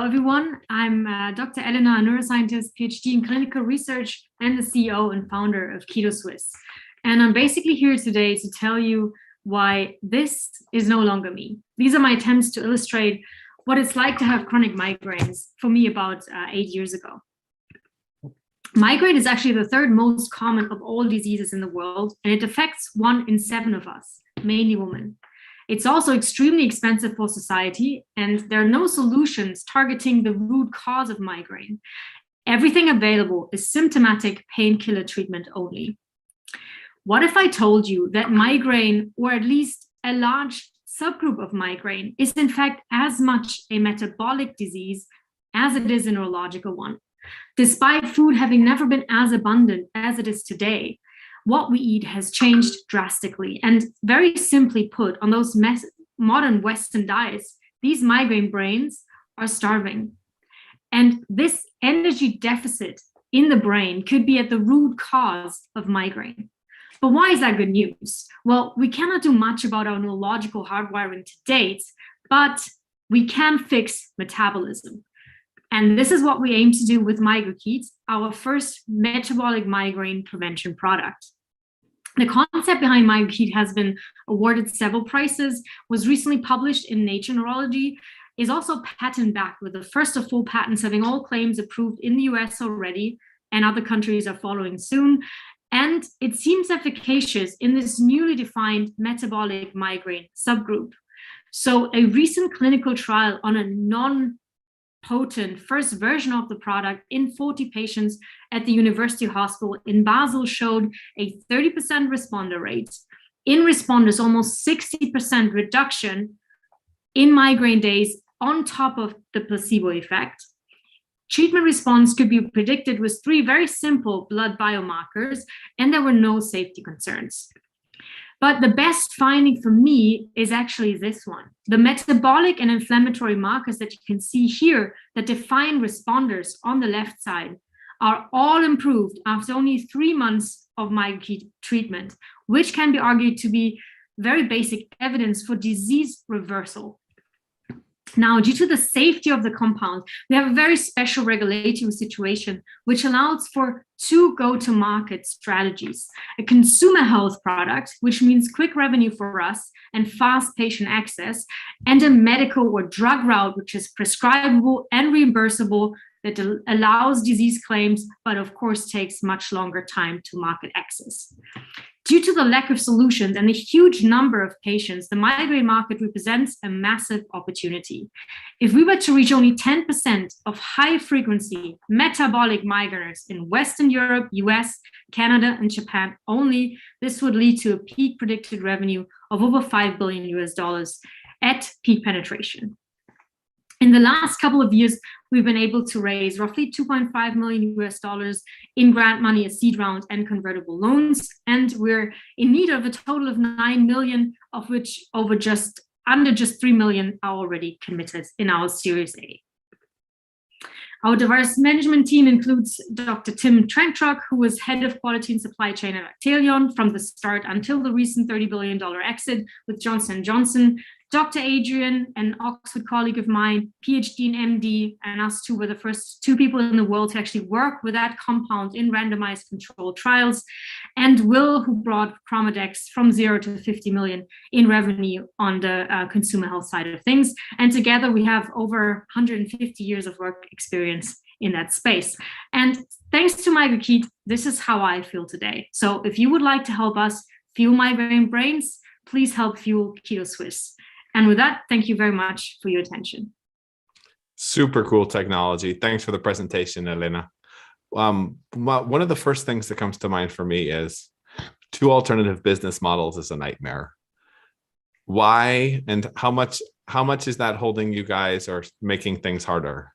Hello, everyone. I'm Dr. Elena, a neuroscientist, PhD in clinical research, and the CEO and founder of KetoSwiss. And I'm basically here today to tell you why this is no longer me. These are my attempts to illustrate what it's like to have chronic migraines for me about 8 years ago. Migraine is actually the third most common of all diseases in the world, and it affects 1 in 7 of us, mainly women. It's also extremely expensive for society, and there are no solutions targeting the root cause of migraine. Everything available is symptomatic painkiller treatment only. What if I told you that migraine, or at least a large subgroup of migraine, is in fact as much a metabolic disease as it is a neurological one? Despite food having never been as abundant as it is today, what we eat has changed drastically. And very simply put, on those modern Western diets, these migraine brains are starving. And this energy deficit in the brain could be at the root cause of migraine. But why is that good news? Well, we cannot do much about our neurological hardwiring to date, but we can fix metabolism. And this is what we aim to do with Migraine, our first metabolic migraine prevention product. The concept behind Migraine has been awarded several prizes, was recently published in Nature Neurology, is also patent-backed with the first of 4 patents having all claims approved in the US already, and other countries are following soon. And it seems efficacious in this newly defined metabolic migraine subgroup. So a recent clinical trial on a non-potent first version of the product in 40 patients at the University Hospital in Basel showed a 30% responder rate. In responders, almost 60% reduction in migraine days on top of the placebo effect. Treatment response could be predicted with 3 very simple blood biomarkers, and there were no safety concerns. But the best finding for me is actually this one. The metabolic and inflammatory markers that you can see here that define responders on the left side are all improved after only 3 months of migraine treatment, which can be argued to be very basic evidence for disease reversal. Now, due to the safety of the compound, we have a very special regulatory situation which allows for 2 go-to-market strategies: a consumer health product, which means quick revenue for us and fast patient access, and a medical or drug route, which is prescribable and reimbursable, that allows disease claims, but of course takes much longer time to market access. Due to the lack of solutions and the huge number of patients, the migraine market represents a massive opportunity. If we were to reach only 10% of high-frequency metabolic migraineurs in Western Europe, US, Canada, and Japan only, this would lead to a peak predicted revenue of over $5 billion at peak penetration. In the last couple of years, we've been able to raise roughly $2.5 million in grant money, a seed round, and convertible loans. And we're in need of a total of 9 million, of which under just 3 million are already committed in our Series A. Our diverse management team includes Dr. Tim Trentrock, who was head of quality and supply chain at Actelion from the start until the recent $30 billion exit with Johnson & Johnson. Dr. Adrian, an Oxford colleague of mine, PhD and MD, and us 2 were the first 2 people in the world to actually work with that compound in randomized controlled trials. And Will, who brought Chromadex from 0 to 50 million in revenue on the consumer health side of things. And together we have over 150 years of work experience in that space. And thanks to Migraine, this is how I feel today. So if you would like to help us fuel migraine brains, please help fuel KetoSwiss. And with that, thank you very much for your attention. Super cool technology. Thanks for the presentation, Elena. One of the first things that comes to mind for me is 2 alternative business models is a nightmare. Why and how much is that holding you guys or making things harder?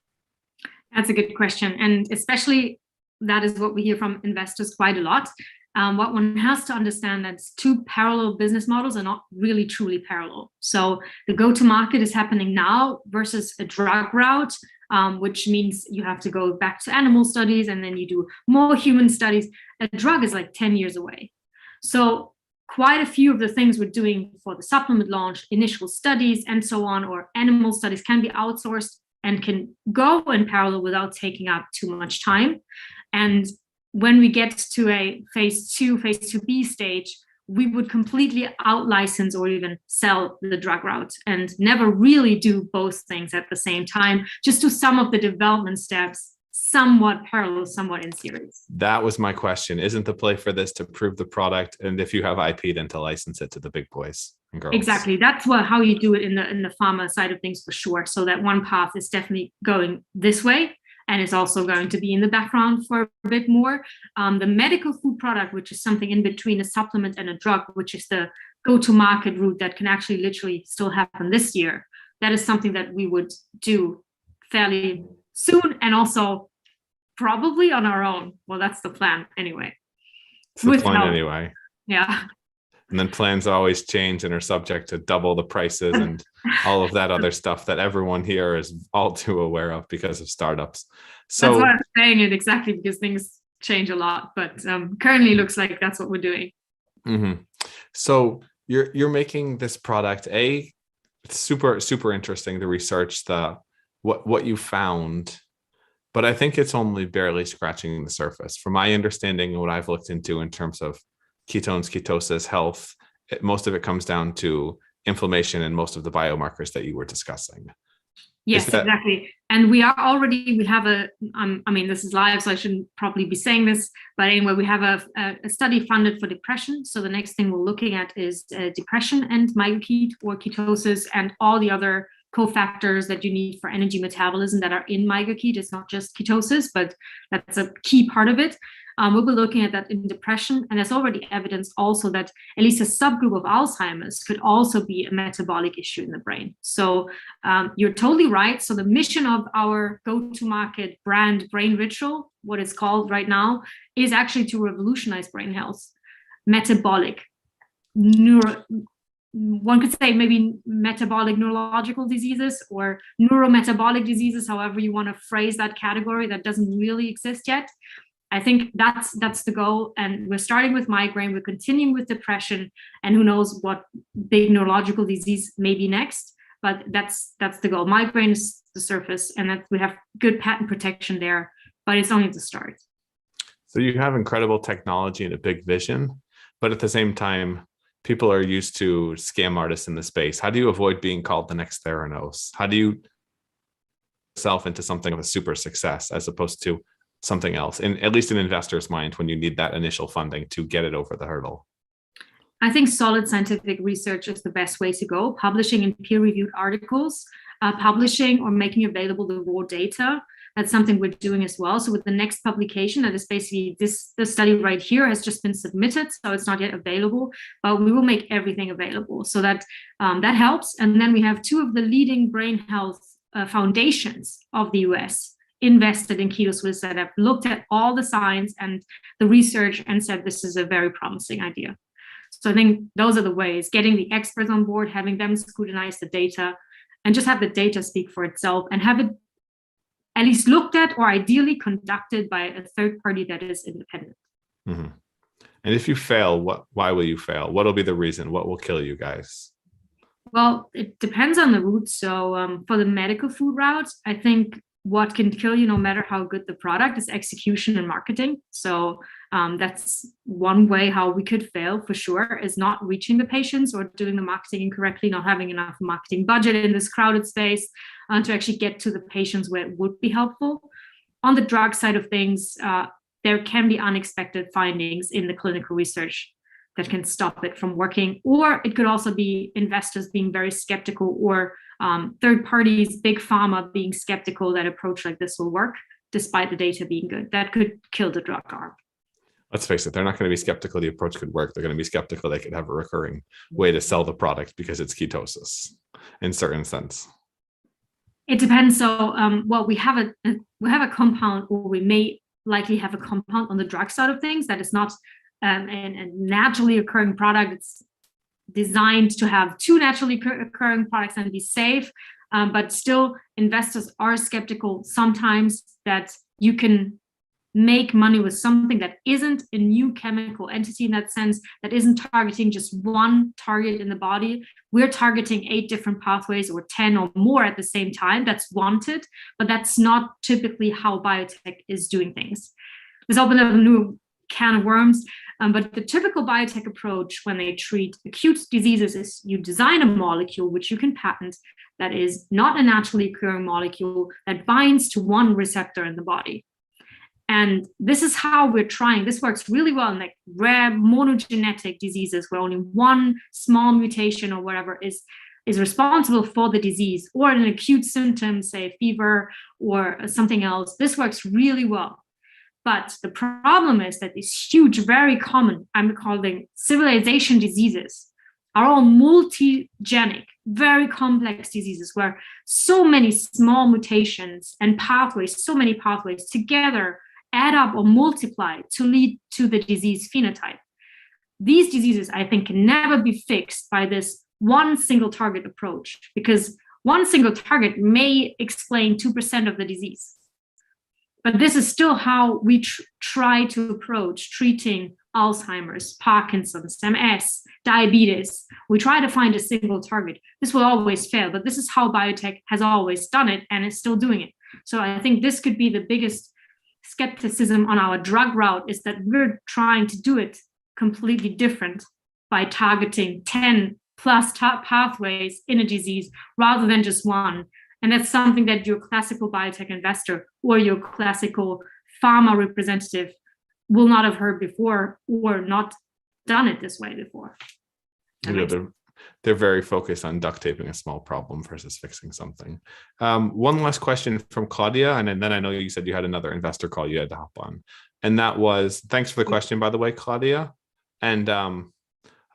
That's a good question. And especially that is what we hear from investors quite a lot. What one has to understand that 2 parallel business models are not really truly parallel. So the go-to-market is happening now versus a drug route, which means you have to go back to animal studies and then you do more human studies. A drug is like 10 years away. So quite a few of the things we're doing for the supplement launch, initial studies and so on, or animal studies can be outsourced and can go in parallel without taking up too much time. And when we get to a phase 2B stage, we would completely out-license or even sell the drug route and never really do both things at the same time, just do some of the development steps somewhat parallel, somewhat in series. That was my question. Isn't the play for this to prove the product, and if you have IP, then to license it to the big boys and girls? Exactly. That's how you do it in the pharma side of things, for sure. So that one path is definitely going this way, and it's also going to be in the background for a bit more. The medical food product, which is something in between a supplement and a drug, which is the go-to-market route that can actually literally still happen this year. That is something that we would do fairly soon, and also probably on our own. Well, that's the plan anyway. It's the plan anyway. Yeah. And then plans always change and are subject to double the prices and all of that other stuff that everyone here is all too aware of because of startups. So that's why I'm saying it, exactly, because things change a lot. But currently looks like that's what we're doing. Mm-hmm. So you're making this product. It's super interesting, the research, what you found. But I think it's only barely scratching the surface. From my understanding and what I've looked into in terms of ketones, ketosis, health, most of it comes down to inflammation and most of the biomarkers that you were discussing. Yes, exactly. And we have this is live, so I shouldn't probably be saying this, but anyway, we have a study funded for depression. So the next thing we're looking at is depression and migraine or ketosis and all the other cofactors that you need for energy metabolism that are in migraine. It's not just ketosis, but that's a key part of it. We'll be looking at that in depression, and there's already evidence also that at least a subgroup of Alzheimer's could also be a metabolic issue in the brain. So you're totally right. So the mission of our go-to-market brand, Brain Ritual, what it's called right now, is actually to revolutionize brain health, metabolic, one could say maybe metabolic neurological diseases or neurometabolic diseases, however you want to phrase that category that doesn't really exist yet. I think that's the goal. And we're starting with migraine, we're continuing with depression, and who knows what big neurological disease may be next. But that's the goal. Migraine is the surface, and that we have good patent protection there, but it's only the start. So you have incredible technology and a big vision, but at the same time, people are used to scam artists in the space. How do you avoid being called the next Theranos? How do you yourself into something of a super success as opposed to something else, in at least in investors' mind, when you need that initial funding to get it over the hurdle? I think solid scientific research is the best way to go. Publishing in peer-reviewed articles, publishing or making available the raw data. That's something we're doing as well. So with the next publication, that is basically this study right here has just been submitted, so it's not yet available, but we will make everything available. So that helps. And then we have two of the leading brain health foundations of the US invested in KetoSwiss that have looked at all the science and the research and said this is a very promising idea. So I think those are the ways: getting the experts on board, having them scrutinize the data, and just have the data speak for itself, and have it at least looked at or ideally conducted by a third party that is independent. Mm-hmm. And if you fail, why will you fail? What will be the reason? What will kill you guys? Well, it depends on the route. So for the medical food route, I think what can kill you, no matter how good the product, is execution and marketing. So that's one way how we could fail for sure, is not reaching the patients or doing the marketing incorrectly, not having enough marketing budget in this crowded space to actually get to the patients where it would be helpful. On the drug side of things, there can be unexpected findings in the clinical research that can stop it from working, or it could also be investors being very skeptical, or third parties, big pharma being skeptical that approach like this will work despite the data being good. That could kill the drug arm. Let's face it, they're not going to be skeptical the approach could work. They're going to be skeptical they could have a recurring way to sell the product because it's ketosis in certain sense. It depends. So we have a compound, or we may likely have a compound on the drug side of things that is not a naturally occurring product. It's designed to have two naturally occurring products and be safe, but still investors are skeptical sometimes that you can make money with something that isn't a new chemical entity in that sense, that isn't targeting just one target in the body. We're targeting 8 different pathways or 10 or more at the same time. That's wanted, but that's not typically how biotech is doing things. This opened up a new can of worms, but the typical biotech approach when they treat acute diseases is you design a molecule which you can patent that is not a naturally occurring molecule that binds to one receptor in the body. And this is how we're trying. This works really well in like rare monogenetic diseases where only one small mutation or whatever is responsible for the disease, or in an acute symptom, say fever or something else. This works really well. But the problem is that these huge, very common, I'm calling civilization diseases, are all multigenic, very complex diseases where so many small mutations and pathways, so many pathways together add up or multiply to lead to the disease phenotype. These diseases, I think, can never be fixed by this one single target approach, because one single target may explain 2% of the disease. But this is still how we try to approach treating Alzheimer's, Parkinson's, MS, diabetes. We try to find a single target. This will always fail, but this is how biotech has always done it and is still doing it. So I think this could be the biggest skepticism on our drug route, is that we're trying to do it completely different by targeting 10 plus pathways in a disease rather than just one. And that's something that your classical biotech investor or your classical pharma representative will not have heard before or not done it this way before. They're very focused on duct taping a small problem versus fixing something. One last question from Claudia, and then I know you said you had another investor call you had to hop on. And that was, thanks for the question, by the way, Claudia. And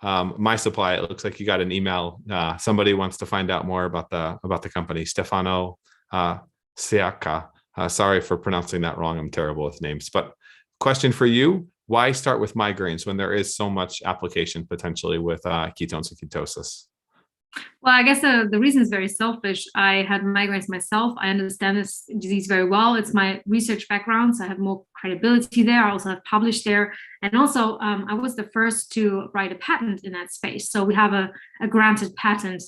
My Supply, it looks like you got an email. Somebody wants to find out more about the company, Stefano Siaka. Sorry for pronouncing that wrong. I'm terrible with names. But question for you: why start with migraines when there is so much application potentially with ketones and ketosis? Well, I guess the reason is very selfish. I had migraines myself. I understand this disease very well. It's my research background, so I have more credibility there. I also have published there. And also, I was the first to write a patent in that space. So we have a granted patent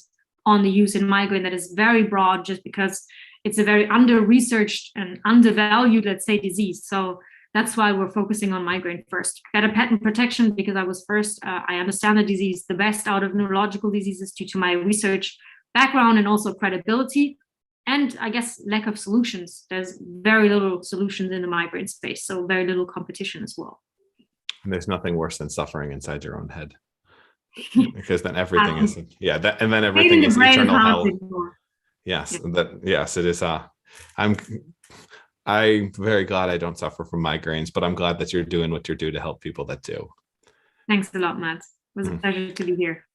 on the use in migraine that is very broad, just because it's a very under-researched and undervalued, let's say, disease. So that's why we're focusing on migraine first. Better patent protection because I was first. I understand the disease the best out of neurological diseases due to my research background and also credibility. And I guess lack of solutions. There's very little solutions in the migraine space, so very little competition as well. And there's nothing worse than suffering inside your own head, because then everything is, and then everything is eternal hell. Yes, yes, it is. I'm very glad I don't suffer from migraines, but I'm glad that you're doing what you're doing to help people that do. Thanks a lot, Matt. It was a pleasure to be here.